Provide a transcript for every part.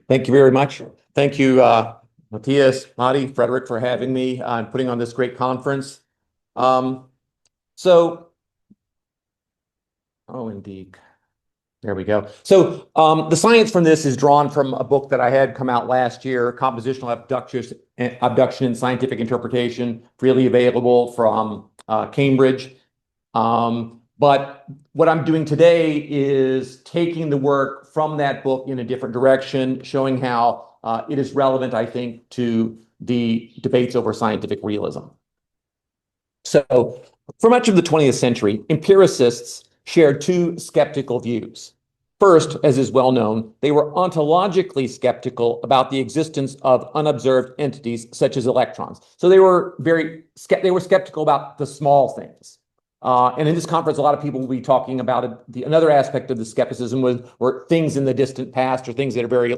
Thank you very much. Thank you, Matthias, Madi, Frederick, for having me and putting on this great conference. Um, so, oh, indeed. There we go. So the science from this is drawn from a book that I had come out last year, Compositional Abduction and Scientific Interpretation, freely available from Cambridge. But what I'm doing today is taking the work from that book in a different direction, showing how it is relevant, I think, to the debates over scientific realism. So for much of the 20th century, empiricists shared two skeptical views. First, as is well known, they were ontologically skeptical about the existence of unobserved entities such as electrons. So they were skeptical about the small things. And in this conference, a lot of people will be talking about it. Another aspect of the skepticism were things in the distant past or things that are very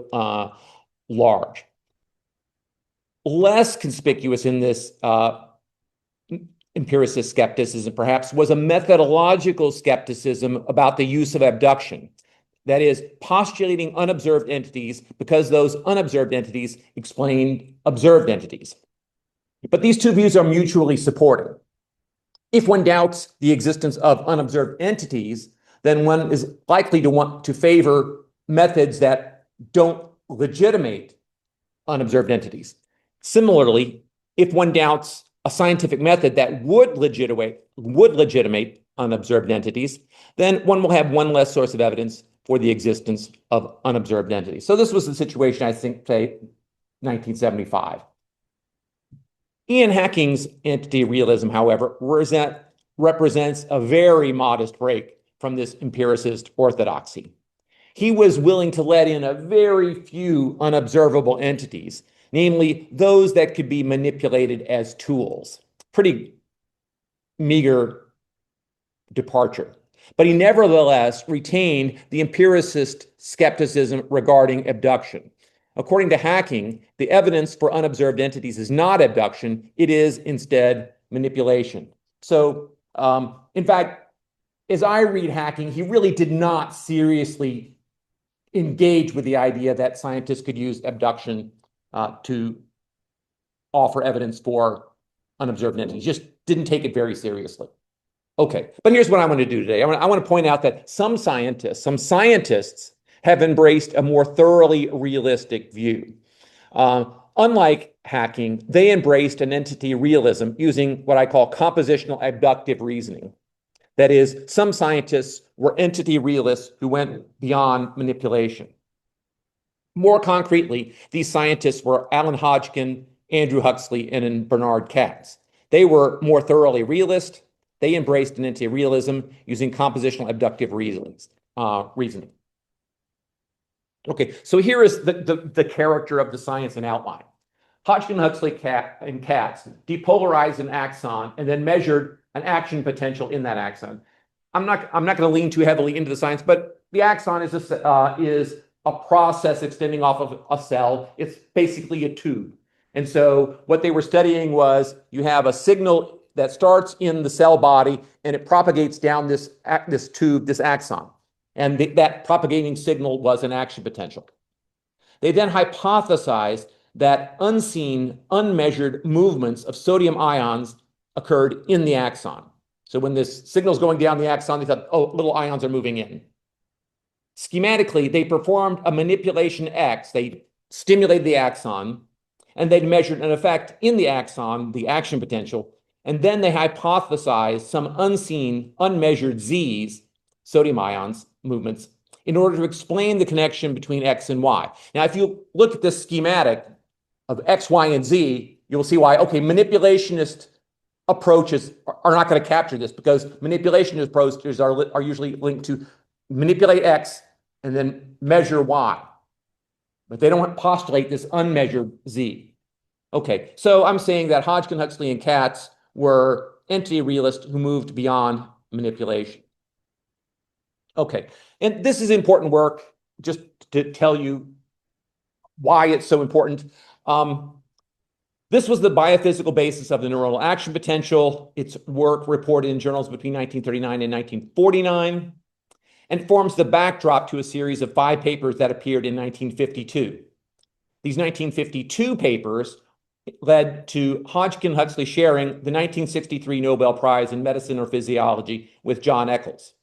large. Less conspicuous in this empiricist skepticism, perhaps, was a methodological skepticism about the use of abduction. That is, postulating unobserved entities because those unobserved entities explained observed entities. But these two views are mutually supportive. If one doubts the existence of unobserved entities, then one is likely to want to favor methods that don't legitimate unobserved entities. Similarly, if one doubts a scientific method that would legitimate unobserved entities, then one will have one less source of evidence for the existence of unobserved entities. So this was the situation, I think, say, 1975. Ian Hacking's entity realism, however, represents a very modest break from this empiricist orthodoxy. He was willing to let in a very few unobservable entities, namely those that could be manipulated as tools. Pretty meager departure. But he nevertheless retained the empiricist skepticism regarding abduction. According to Hacking, the evidence for unobserved entities is not abduction, it is instead manipulation. So, in fact, as I read Hacking, he really did not seriously engage with the idea that scientists could use abduction to offer evidence for unobserved entities. Just didn't take it very seriously. Okay, but here's what I want to do today. I want to point out that some scientists have embraced a more thoroughly realistic view. Unlike Hacking, they embraced an entity realism using what I call compositional abductive reasoning. That is, some scientists were entity realists who went beyond manipulation. More concretely, these scientists were Alan Hodgkin, Andrew Huxley, and Bernard Katz. They were more thoroughly realist. They embraced an entity realism using compositional abductive reasoning. Okay, so here is the character of the science in outline. Hodgkin, Huxley, and Katz depolarized an axon and then measured an action potential in that axon. I'm not going to lean too heavily into the science, but the axon is a process extending off of a cell. It's basically a tube. And so what they were studying was you have a signal that starts in the cell body and it propagates down this tube, this axon. And that propagating signal was an action potential. They then hypothesized that unseen, unmeasured movements of sodium ions occurred in the axon. So when this signal is going down the axon, they thought, oh, little ions are moving in. Schematically, they performed a manipulation X. They stimulated the axon, and they measured an effect in the axon, the action potential, and then they hypothesized some unseen, unmeasured Z's, sodium ions, movements, in order to explain the connection between X and Y. Now, if you look at this schematic of X, Y, and Z, you'll see why, okay, manipulationist approaches are not going to capture this because manipulationist approaches are usually linked to manipulate X and then measure Y. But they don't postulate this unmeasured Z. Okay, so I'm saying that Hodgkin, Huxley, and Katz were entity realists who moved beyond manipulation. Okay, and this is important work, just to tell you why it's so important. This was the biophysical basis of the neuronal action potential. Its work reported in journals between 1939 and 1949, and forms the backdrop to a series of 5 papers that appeared in 1952. These 1952 papers led to Hodgkin Huxley sharing the 1963 Nobel Prize in Medicine or Physiology with John Eccles.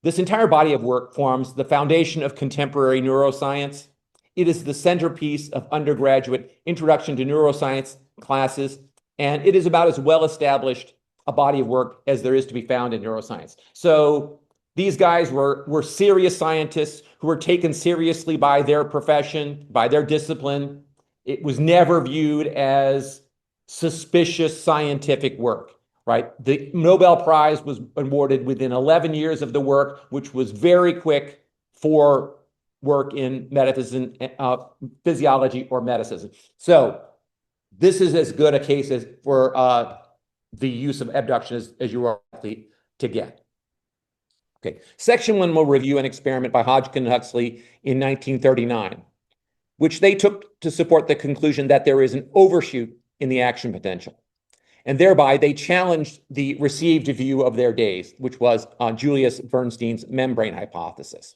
This entire body of work forms the foundation of contemporary neuroscience. It is the centerpiece of undergraduate introduction to neuroscience classes, and it is about as well established a body of work as there is to be found in neuroscience. So these guys were serious scientists who were taken seriously by their profession, by their discipline. It was never viewed as suspicious scientific work, right? The Nobel Prize was awarded within 11 years of the work, which was very quick for work in medicine, physiology, or medicine. So this is as good a case as for the use of abduction as you are likely to get. Okay, section 1 will review an experiment by Hodgkin and Huxley in 1939, which they took to support the conclusion that there is an overshoot in the action potential. And thereby, they challenged the received view of their days, which was Julius Bernstein's membrane hypothesis.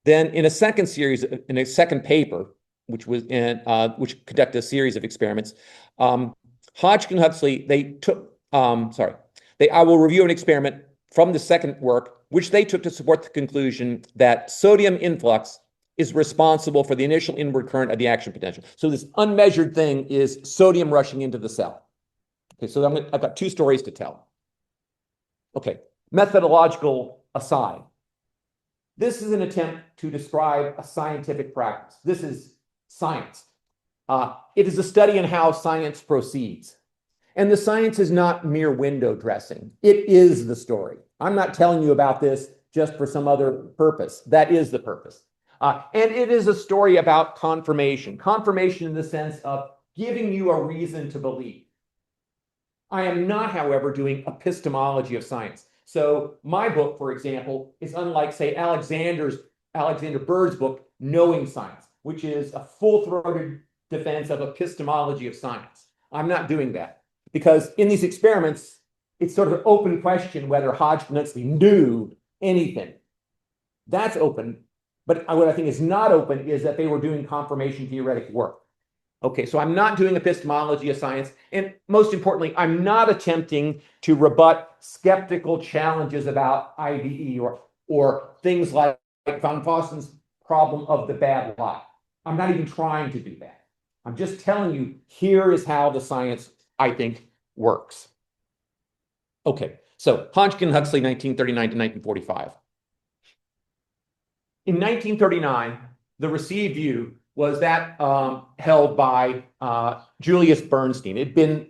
Then, in a second paper, which conducted a series of experiments, Hodgkin and Huxley, I will review an experiment from the second work, which they took to support the conclusion that sodium influx is responsible for the initial inward current of the action potential. So this unmeasured thing is sodium rushing into the cell. Okay, so I've got two stories to tell. Okay, methodological aside. This is an attempt to describe a scientific practice. This is science. It is a study in how science proceeds. And the science is not mere window dressing. It is the story. I'm not telling you about this just for some other purpose. That is the purpose. And it is a story about confirmation. Confirmation in the sense of giving you a reason to believe. I am not, however, doing epistemology of science. So my book, for example, is unlike, say, Alexander Bird's book, Knowing Science, which is a full-throated defense of epistemology of science. I'm not doing that. Because in these experiments, it's sort of an open question whether Hodgkin and Huxley knew anything. That's open. But what I think is not open is that they were doing confirmation theoretic work. Okay, so I'm not doing epistemology of science. And most importantly, I'm not attempting to rebut skeptical challenges about IDE or things like von Fossen's problem of the bad lie. I'm not even trying to do that. I'm just telling you, here is how the science, I think, works. Okay, so Hodgkin and Huxley, 1939 to 1945. In 1939, the received view was that held by Julius Bernstein. It had been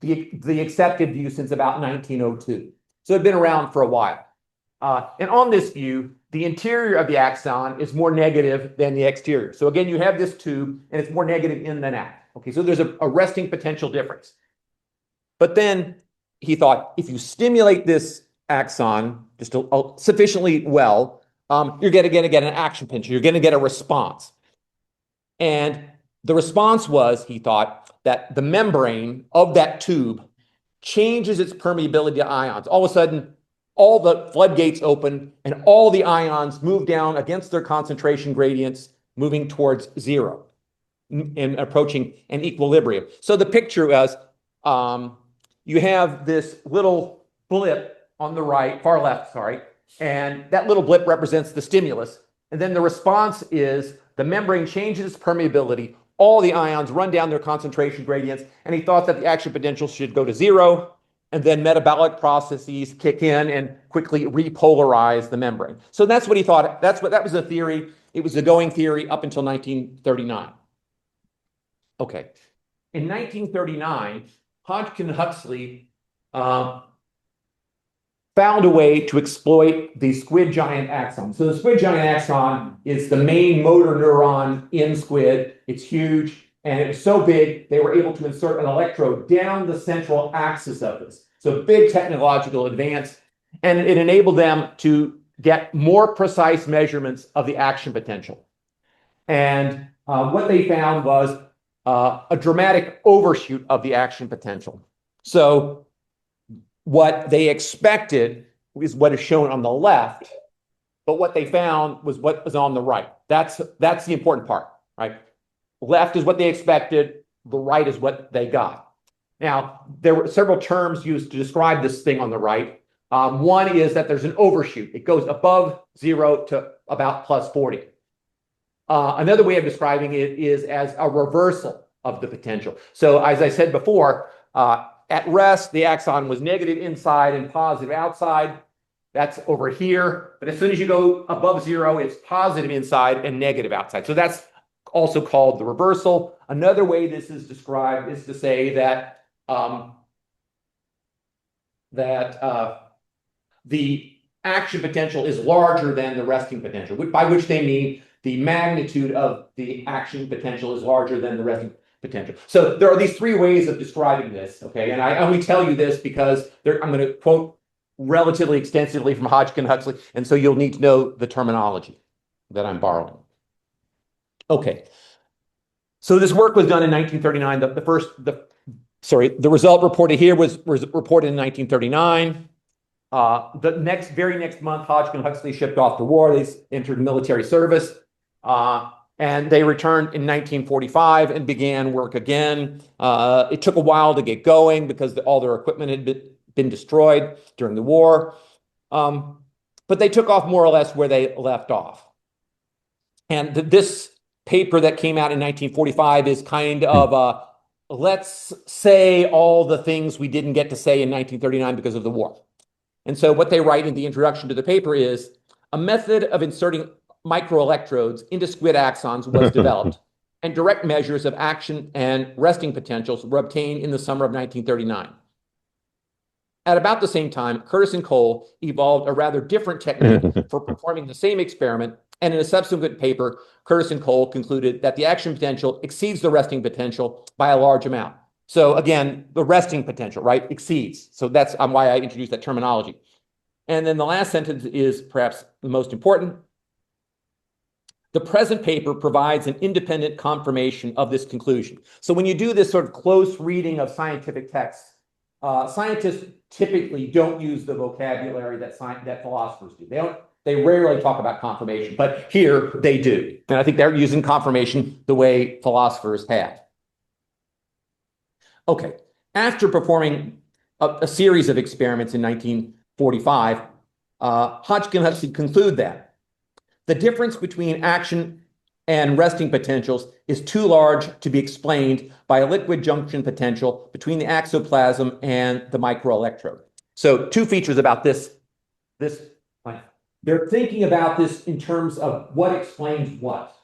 the accepted view since about 1902. So it had been around for a while. And on this view, the interior of the axon is more negative than the exterior. So again, you have this tube, and it's more negative in than out. Okay, so there's a resting potential difference. But then he thought, if you stimulate this axon just sufficiently well, you're going to get an action potential. You're going to get a response. And the response was, he thought, that the membrane of that tube changes its permeability to ions. All of a sudden, all the floodgates open, and all the ions move down against their concentration gradients, moving towards zero and approaching an equilibrium. So the picture was, you have this little blip on the right, far left, sorry, and that little blip represents the stimulus. And then the response is the membrane changes its permeability, all the ions run down their concentration gradients, and he thought that the action potential should go to zero, and then metabolic processes kick in and quickly repolarize the membrane. So that's what he thought. That was the theory. It was the going theory up until 1939. Okay. In 1939, Hodgkin and Huxley found a way to exploit the squid giant axon. So the squid giant axon is the main motor neuron in squid. It's huge, and it was so big, they were able to insert an electrode down the central axis of this. So big technological advance, and it enabled them to get more precise measurements of the action potential. And what they found was a dramatic overshoot of the action potential. So what they expected is what is shown on the left, but what they found was what was on the right. That's the important part, right? left is what they expected, the right is what they got. Now, there were several terms used to describe this thing on the right. One is that there's an overshoot. It goes above 0 to about plus 40. Another way of describing it is as a reversal of the potential. So as I said before, at rest, the axon was negative inside and positive outside. That's over here. But as soon as you go above 0, it's positive inside and negative outside. So that's also called the reversal. Another way this is described is to say that the action potential is larger than the resting potential, by which they mean the magnitude of the action potential is larger than the resting potential. So there are these three ways of describing this, okay? And I only tell you this because I'm going to quote relatively extensively from Hodgkin Huxley, and so you'll need to know the terminology that I'm borrowing. Okay. So this work was done in 1939. The result reported here was reported in 1939. The very next month, Hodgkin Huxley shipped off to war. They entered military service, and they returned in 1945 and began work again. It took a while to get going because all their equipment had been destroyed during the war, but they took off more or less where they left off. And this paper that came out in 1945 is kind of let's say all the things we didn't get to say in 1939 because of the war. And so what they write in the introduction to the paper is a method of inserting microelectrodes into squid axons was developed, and direct measures of action and resting potentials were obtained in the summer of 1939. At about the same time, Curtis and Cole evolved a rather different technique for performing the same experiment, and in a subsequent paper, Curtis and Cole concluded that the action potential exceeds the resting potential by a large amount. So again, the resting potential, right, exceeds. So that's why I introduced that terminology. And then the last sentence is perhaps the most important. The present paper provides an independent confirmation of this conclusion. So when you do this sort of close reading of scientific texts, scientists typically don't use the vocabulary that philosophers do. They rarely talk about confirmation, but here they do. And I think they're using confirmation the way philosophers have. Okay, after performing a series of experiments in 1945, Hodgkin Huxley concluded that the difference between action and resting potentials is too large to be explained by a liquid junction potential between the axoplasm and the microelectrode. So two features about this plan. They're thinking about this in terms of what explains what,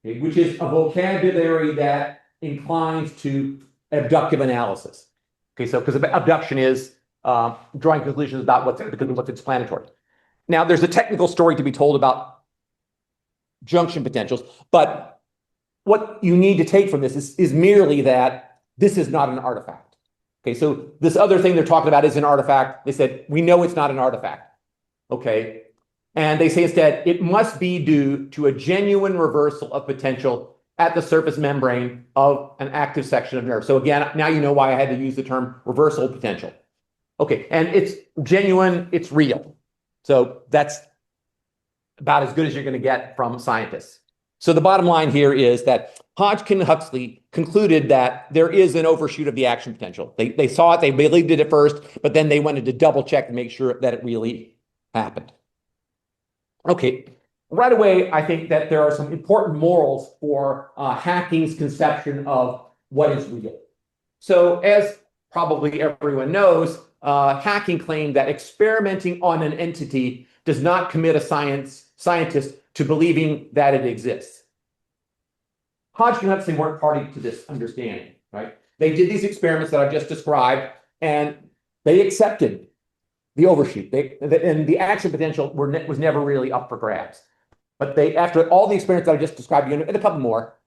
okay, which is a vocabulary that inclines to abductive analysis. Okay, so because abduction is drawing conclusions about what's explanatory. Now, there's a technical story to be told about junction potentials, but what you need to take from this is merely that this is not an artifact. Okay, so this other thing they're talking about is an artifact. They said, we know it's not an artifact. Okay, and they say instead, it must be due to a genuine reversal of potential at the surface membrane of an active section of nerve. So again, now you know why I had to use the term reversal potential. Okay, and it's genuine, it's real. So that's about as good as you're going to get from scientists. So the bottom line here is that Hodgkin Huxley concluded that there is an overshoot of the action potential. They saw it, they believed it at first, but then they wanted to double check to make sure that it really happened. Okay, right away, I think that there are some important morals for hacking's conception of what is real. So as probably everyone knows, hacking claimed that experimenting on an entity does not commit a scientist to believing that it exists. Hodgkin Huxley weren't party to this understanding, right? They did these experiments that I've just described, and they accepted the overshoot. And the action potential was never really up for grabs. But after all the experiments that I just described, and a couple more,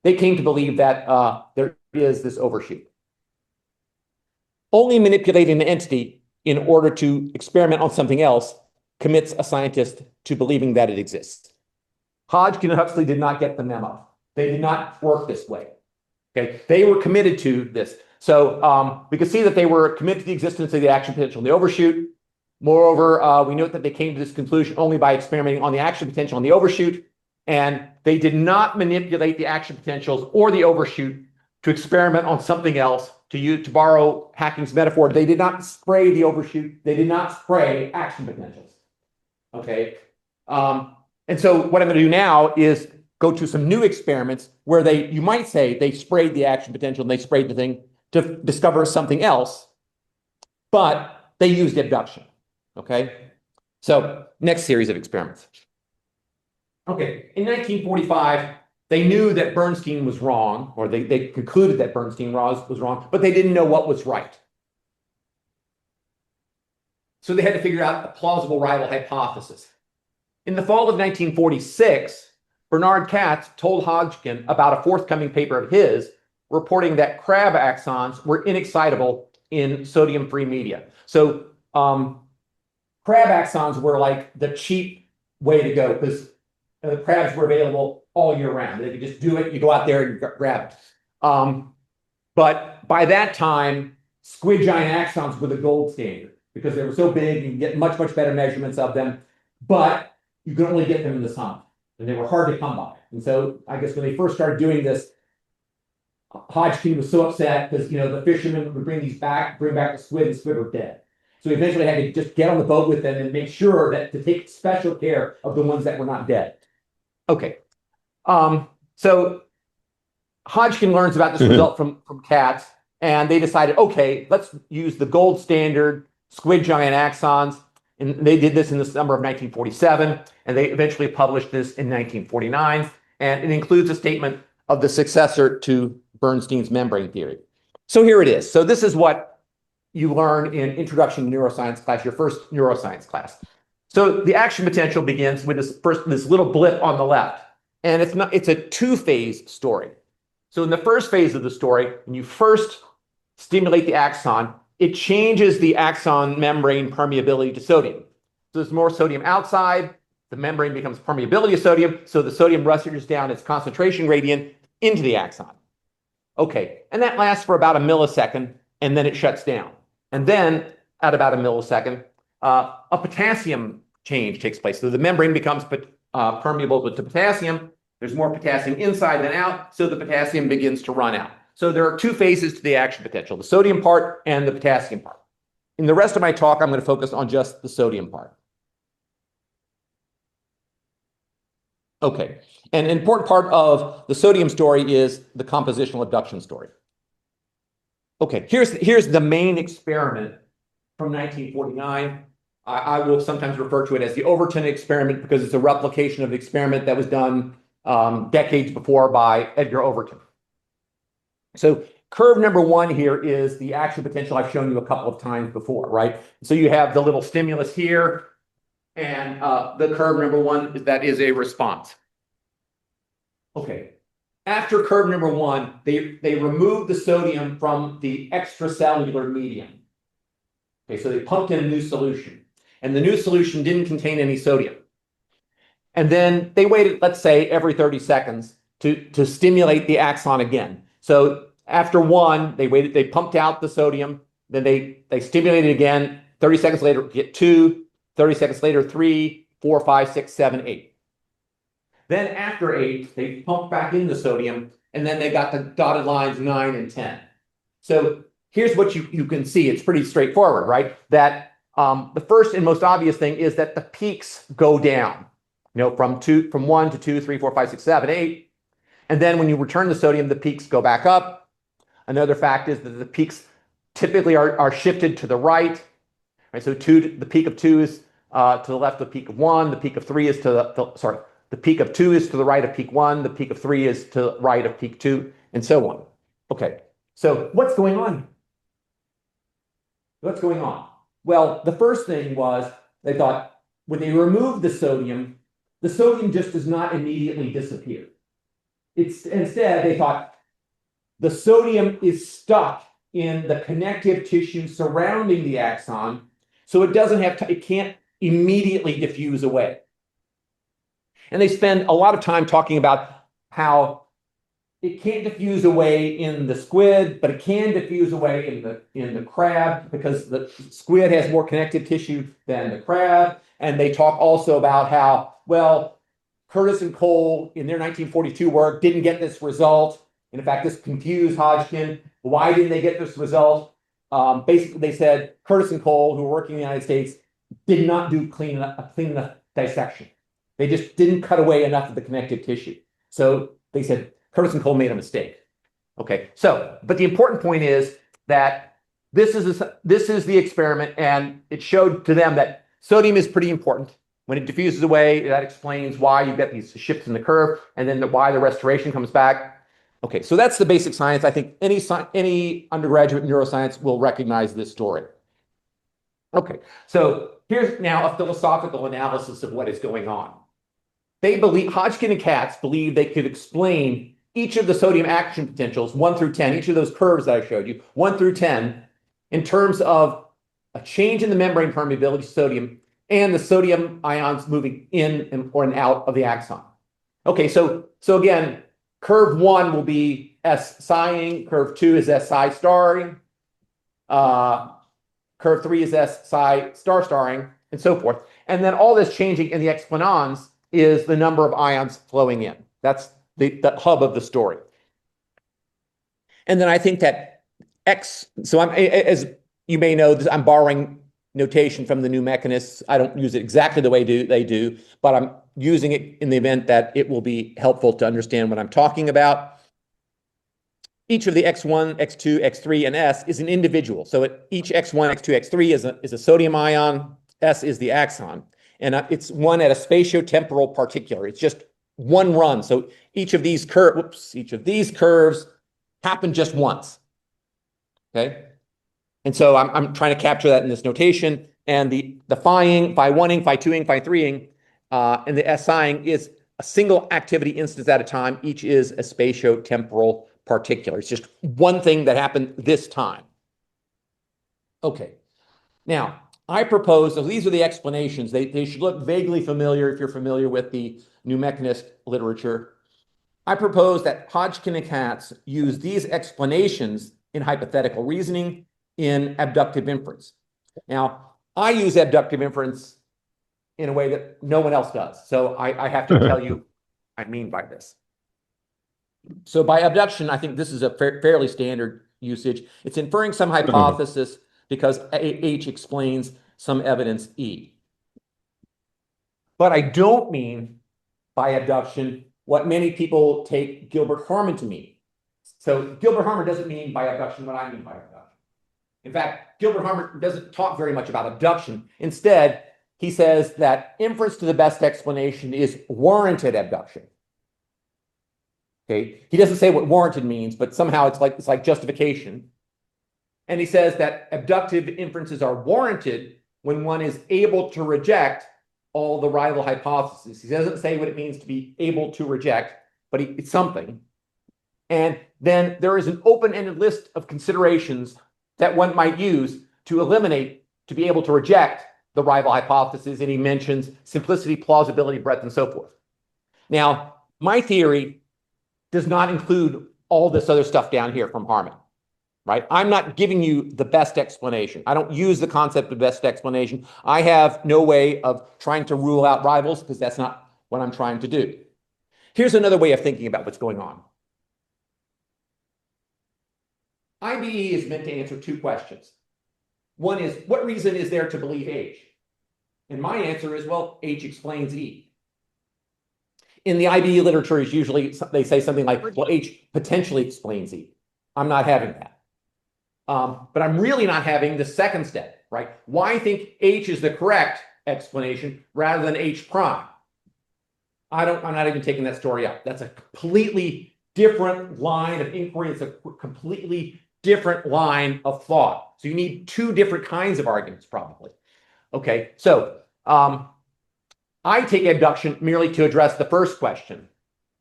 they came to believe that there is this overshoot. Only manipulating the entity in order to experiment on something else commits a scientist to believing that it exists. Hodgkin and Huxley did not get the memo. They did not work this way. Okay, they were committed to this. So we can see that they were committed to the existence of the action potential and the overshoot. Moreover, we note that they came to this conclusion only by experimenting on the action potential and the overshoot. And they did not manipulate the action potentials or the overshoot to experiment on something else. To borrow Hacking's metaphor, they did not spray the overshoot. They did not spray action potentials. Okay. And so what I'm going to do now is go to some new experiments where you might say they sprayed the action potential and they sprayed the thing to discover something else, but they used abduction. Okay. So next series of experiments. Okay. In 1945, they knew that Bernstein was wrong, or they concluded that Bernstein was wrong, but they didn't know what was right. So they had to figure out a plausible rival hypothesis. In the fall of 1946, Bernard Katz told Hodgkin about a forthcoming paper of his reporting that crab axons were inexcitable in sodium-free media. So crab axons were like the cheap way to go because the crabs were available all year round. They could just do it. You go out there and you grab it. But by that time, squid giant axons were the gold standard because they were so big, you can get much, much better measurements of them, but you could only get them in the summer, and they were hard to come by. And so I guess when they first started doing this, Hodgkin was so upset because the fishermen would bring back the squid, and the squid were dead. So he eventually had to just get on the boat with them and make sure to take special care of the ones that were not dead. Okay. So Hodgkin learns about this result from Katz, and they decided, okay, let's use the gold standard squid giant axons. And they did this in the summer of 1947, and they eventually published this in 1949. And it includes a statement of the successor to Bernstein's membrane theory. So here it is. So this is what you learn in Introduction to Neuroscience class, your first neuroscience class. So the action potential begins with this little blip on the left. And it's a two-phase story. So in the first phase of the story, when you first stimulate the axon, it changes the axon membrane permeability to sodium. So there's more sodium outside, the membrane becomes permeability of sodium, so the sodium rushes down its concentration gradient into the axon. Okay, and that lasts for about a millisecond, and then it shuts down. And then, at about a millisecond, a potassium change takes place. So the membrane becomes permeable to potassium. There's more potassium inside than out, so the potassium begins to run out. So there are two phases to the action potential, the sodium part and the potassium part. In the rest of my talk, I'm going to focus on just the sodium part. Okay, and an important part of the sodium story is the compositional abduction story. Okay, here's the main experiment from 1949. I will sometimes refer to it as the Overton experiment because it's a replication of the experiment that was done decades before by Edgar Overton. So curve number one here is the action potential I've shown you a couple of times before, right? So you have the little stimulus here, and the curve number one, that is a response. Okay. After curve number one, they removed the sodium from the extracellular medium. Okay, so they pumped in a new solution, and the new solution didn't contain any sodium. And then they waited, let's say, every 30 seconds to stimulate the axon again. So after one, they pumped out the sodium, then they stimulated again. 30 seconds later, get 2, 30 seconds later, 3, 4, 5, 6, 7, 8. Then after 8, they pumped back in the sodium, and then they got the dotted lines 9 and 10. So here's what you can see. It's pretty straightforward, right? That the first and most obvious thing is that the peaks go down, from 1 to 2, 3, 4, 5, 6, 7, 8. And then when you return the sodium, the peaks go back up. Another fact is that the peaks typically are shifted to the right. Right? So the peak of 2 is to the left of the peak of 1. The peak of 3 is the peak of 2 is to the right of peak 1. The peak of 3 is to the right of peak 2, and so on. Okay, so what's going on? What's going on? Well, the first thing was they thought when they removed the sodium just does not immediately disappear. Instead, they thought the sodium is stuck in the connective tissue surrounding the axon, so it can't immediately diffuse away. And they spend a lot of time talking about how it can't diffuse away in the squid, but it can diffuse away in the crab because the squid has more connective tissue than the crab. And they talk also about how, well, Curtis and Cole in their 1942 work didn't get this result. And in fact, this confused Hodgkin. Why didn't they get this result? Basically, they said Curtis and Cole, who were working in the United States, did not do clean enough dissection. They just didn't cut away enough of the connective tissue. So they said Curtis and Cole made a mistake. Okay, so, but the important point is that this is the experiment, and it showed to them that sodium is pretty important. When it diffuses away, that explains why you get these shifts in the curve, and then why the restoration comes back. Okay, so that's the basic science. I think any undergraduate in neuroscience will recognize this story. Okay, so here's now a philosophical analysis of what is going on. They believe, Hodgkin and Katz believe they could explain each of the sodium action potentials, 1 through 10, each of those curves that I showed you, 1 through 10, in terms of a change in the membrane permeability of sodium and the sodium ions moving in or out of the axon. Okay, so again, curve 1 will be S psiing, curve 2 is S psi starring, curve 3 is S psi star starring, and so forth. And then all this changing in the explanons is the number of ions flowing in. That's the hub of the story. And then I think that X, so as you may know, I'm borrowing notation from the new mechanists. I don't use it exactly the way they do, but I'm using it in the event that it will be helpful to understand what I'm talking about. Each of the X1, X2, X3, and S is an individual. So each X1, X2, X3 is a sodium ion. S is the axon. And it's one at a spatiotemporal particular. It's just one run. So each of these curves happen just once. Okay. And so I'm trying to capture that in this notation. And the phi-ing, phi-1ing, phi-2ing, phi-3ing, and the S-ing is a single activity instance at a time. Each is a spatiotemporal particular. It's just one thing that happened this time. Okay. Now, I propose, so these are the explanations. They should look vaguely familiar if you're familiar with the new mechanist literature. I propose that Hodgkin and Katz use these explanations in hypothetical reasoning in abductive inference. Now, I use abductive inference in a way that no one else does. So I have to tell you what I mean by this. So by abduction, I think this is a fairly standard usage. It's inferring some hypothesis because H explains some evidence E. But I don't mean by abduction what many people take Gilbert Harman to mean. So Gilbert Harman doesn't mean by abduction what I mean by abduction. In fact, Gilbert Harman doesn't talk very much about abduction. Instead, he says that inference to the best explanation is warranted abduction. Okay, he doesn't say what warranted means, but somehow it's like justification. And he says that abductive inferences are warranted when one is able to reject all the rival hypotheses. He doesn't say what it means to be able to reject, but it's something. And then there is an open-ended list of considerations that one might use to eliminate, to be able to reject the rival hypotheses. And he mentions simplicity, plausibility, breadth, and so forth. Now, my theory does not include all this other stuff down here from Harman, right? I'm not giving you the best explanation. I don't use the concept of best explanation. I have no way of trying to rule out rivals because that's not what I'm trying to do. Here's another way of thinking about what's going on. IBE is meant to answer two questions. One is, what reason is there to believe H? And my answer is, well, H explains E. In the IBE literature, is usually they say something like, well, H potentially explains E. I'm not having that. But I'm really not having the second step, right? Why think H is the correct explanation rather than H prime? I'm not even taking that story out. That's a completely different line of inquiry. It's a completely different line of thought. So you need two different kinds of arguments, probably. Okay, so I take abduction merely to address the first question.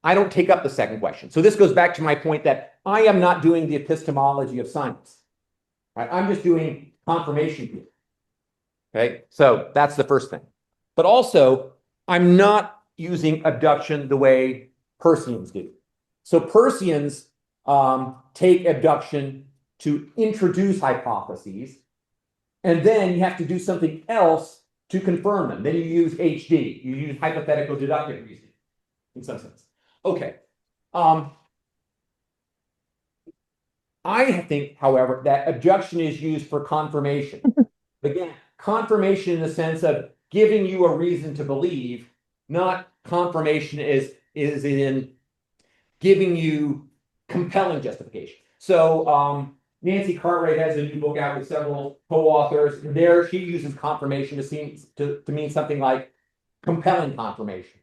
I don't take up the second question. So this goes back to my point that I am not doing the epistemology of science. Right? I'm just doing confirmation here. Okay, so that's the first thing. But also, I'm not using abduction the way Persians do. So Persians take abduction to introduce hypotheses, and then you have to do something else to confirm them. Then you use HD, you use hypothetical deductive reasoning. in some sense. Okay. I think, however, that abduction is used for confirmation. Again, confirmation in the sense of giving you a reason to believe, not confirmation is in giving you compelling justification. So Nancy Cartwright has a new book out with several co-authors. There she uses confirmation to mean something like compelling confirmation.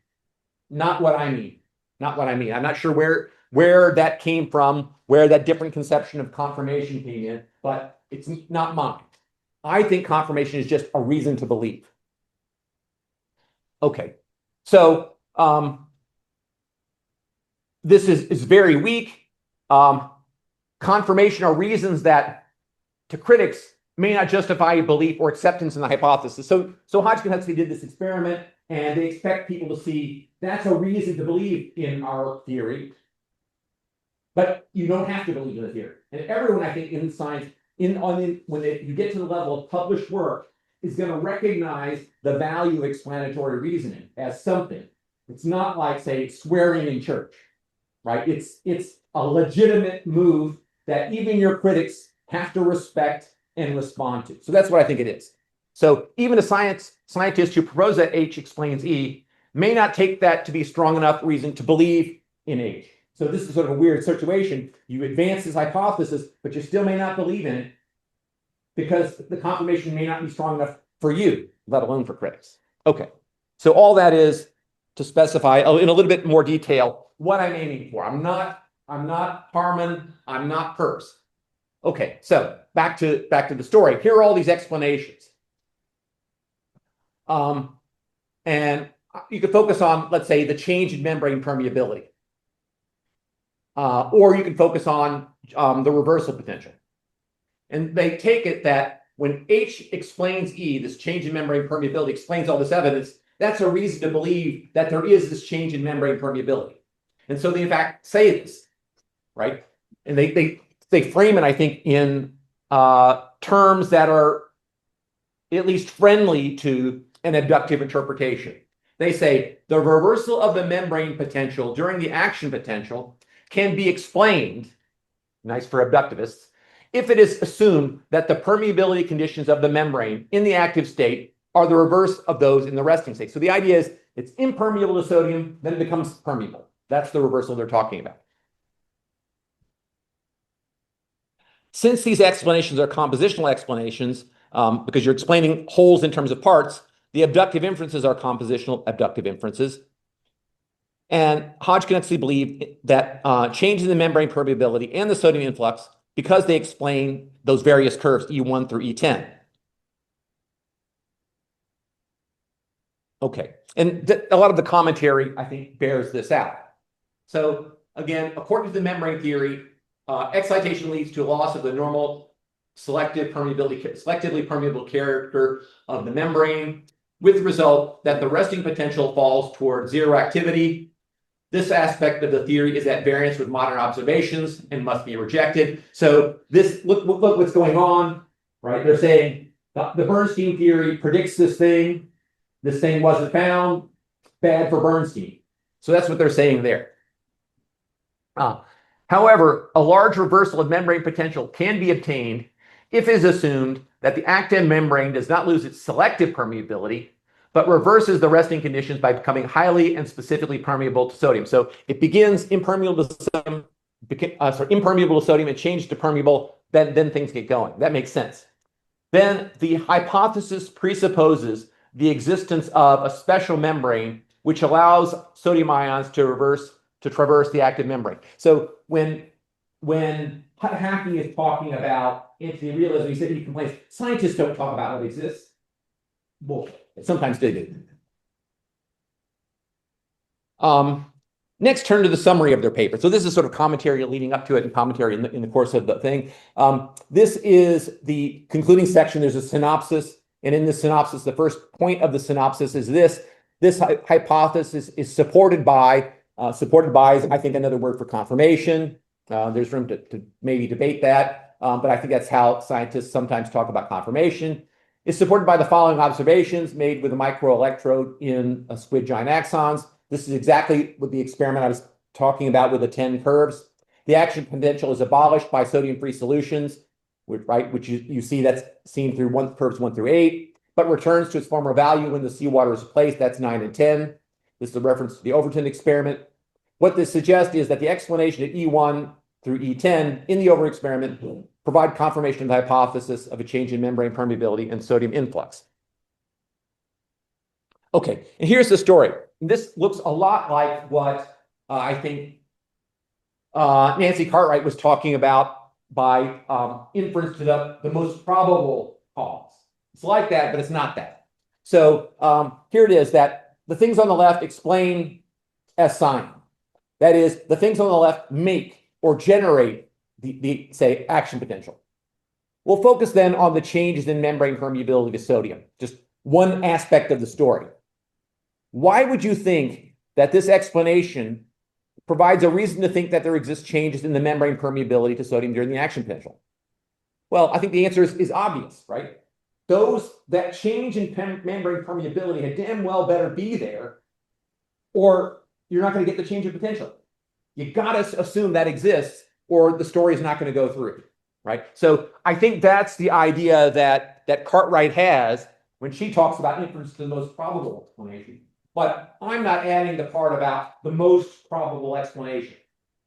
Not what I mean. Not what I mean. I'm not sure where that came from, where that different conception of confirmation came in, but it's not mine. I think confirmation is just a reason to believe. Okay, so this is very weak. Confirmation are reasons that, to critics, may not justify belief or acceptance in the hypothesis. So Hodgkin Huxley did this experiment, and they expect people to see that's a reason to believe in our theory, but you don't have to believe in the theory. And everyone, I think, in science, when you get to the level of published work, is going to recognize the value of explanatory reasoning as something. It's not like, say, swearing in church, right? It's a legitimate move that even your critics have to respect and respond to. So that's what I think it is. So even a scientist who proposes that H explains E may not take that to be strong enough reason to believe in H. So this is sort of a weird situation. You advance this hypothesis, but you still may not believe in it because the confirmation may not be strong enough for you, let alone for critics. Okay, so all that is to specify in a little bit more detail what I'm aiming for. I'm not Harman, I'm not Peirce. Okay, so back to the story. Here are all these explanations. And you could focus on, let's say, the change in membrane permeability. Or you can focus on the reversal potential. And they take it that when H explains E, this change in membrane permeability explains all this evidence, that's a reason to believe that there is this change in membrane permeability. And so they, in fact, say this, right? And they frame it, I think, in terms that are at least friendly to an abductive interpretation. They say the reversal of the membrane potential during the action potential can be explained, nice for abductivists, if it is assumed that the permeability conditions of the membrane in the active state are the reverse of those in the resting state. So the idea is it's impermeable to sodium, then it becomes permeable. That's the reversal they're talking about. Since these explanations are compositional explanations, because you're explaining wholes in terms of parts, the abductive inferences are compositional abductive inferences. And Hodgkin actually believed that changes in the membrane permeability and the sodium influx because they explain those various curves, E1 through E10. Okay, and a lot of the commentary, I think, bears this out. So again, according to the membrane theory, excitation leads to a loss of the normal selectively permeable character of the membrane, with the result that the resting potential falls toward zero activity. This aspect of the theory is at variance with modern observations and must be rejected. So this, look what's going on, right? They're saying the Bernstein theory predicts this thing. This thing wasn't found. Bad for Bernstein. So that's what they're saying there. However, a large reversal of membrane potential can be obtained if it is assumed that the actin membrane does not lose its selective permeability, but reverses the resting conditions by becoming highly and specifically permeable to sodium. So it begins impermeable to sodium, impermeable to sodium and changes to permeable, then things get going. That makes sense. Then the hypothesis presupposes the existence of a special membrane which allows sodium ions to traverse the active membrane. So when Hackney is talking about anti-realism, he said he complains, scientists don't talk about what exists. Well, sometimes they do. Next, turn to the summary of their paper. So this is sort of commentary leading up to it and commentary in the course of the thing. This is the concluding section. There's a synopsis. And in the synopsis, the first point of the synopsis is this. This hypothesis is supported by is, I think, another word for confirmation. There's room to maybe debate that. But I think that's how scientists sometimes talk about confirmation. It's supported by the following observations made with a microelectrode in squid giant axons. This is exactly what the experiment I was talking about with the 10 curves. The action potential is abolished by sodium-free solutions, which you see that's seen through curves 1 through 8, but returns to its former value when the seawater is replaced. That's 9 and 10. This is a reference to the Overton experiment. What this suggests is that the explanation at E1 through E10 in the Over experiment provide confirmation of the hypothesis of a change in membrane permeability and sodium influx. Okay, and here's the story. This looks a lot like what I think Nancy Cartwright was talking about by inference to the most probable cause. It's like that, but it's not that. So here it is that the things on the left explain S sign. That is, the things on the left make or generate the say, action potential. We'll focus then on the changes in membrane permeability to sodium, just one aspect of the story. Why would you think that this explanation provides a reason to think that there exist changes in the membrane permeability to sodium during the action potential? Well, I think the answer is obvious, right? That change in membrane permeability had damn well better be there, or you're not going to get the change in potential. You got to assume that exists, or the story is not going to go through, right? So I think that's the idea that Cartwright has when she talks about inference to the most probable explanation. But I'm not adding the part about the most probable explanation,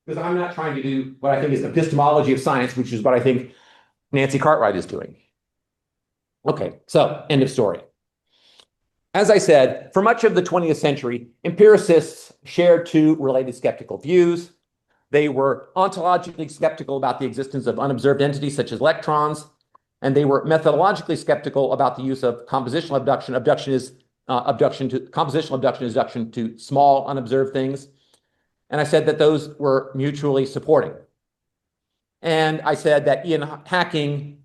because I'm not trying to do what I think is epistemology of science, which is what I think Nancy Cartwright is doing. Okay, so end of story. As I said, for much of the 20th century, empiricists shared two related skeptical views. They were ontologically skeptical about the existence of unobserved entities such as electrons, and they were methodologically skeptical about the use of compositional abduction. Compositional abduction is abduction to small unobserved things. And I said that those were mutually supporting. And I said that Ian Hacking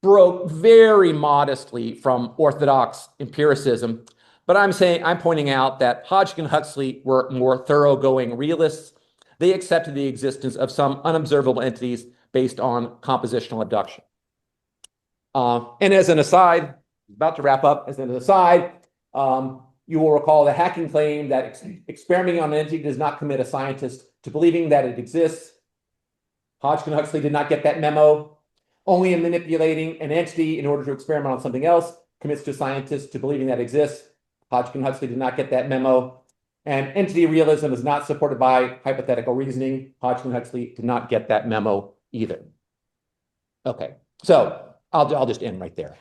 broke very modestly from orthodox empiricism, but I'm pointing out that Hodgkin and Huxley were more thoroughgoing realists. They accepted the existence of some unobservable entities based on compositional abduction. And as an aside, about to wrap up, as an aside, you will recall the Hacking claim that experimenting on an entity does not commit a scientist to believing that it exists. Hodgkin and Huxley did not get that memo. Only in manipulating an entity in order to experiment on something else commits to scientists to believing that exists. Hodgkin and Huxley did not get that memo. And entity realism is not supported by hypothetical reasoning. Hodgkin and Huxley did not get that memo either. Okay, so I'll just end right there.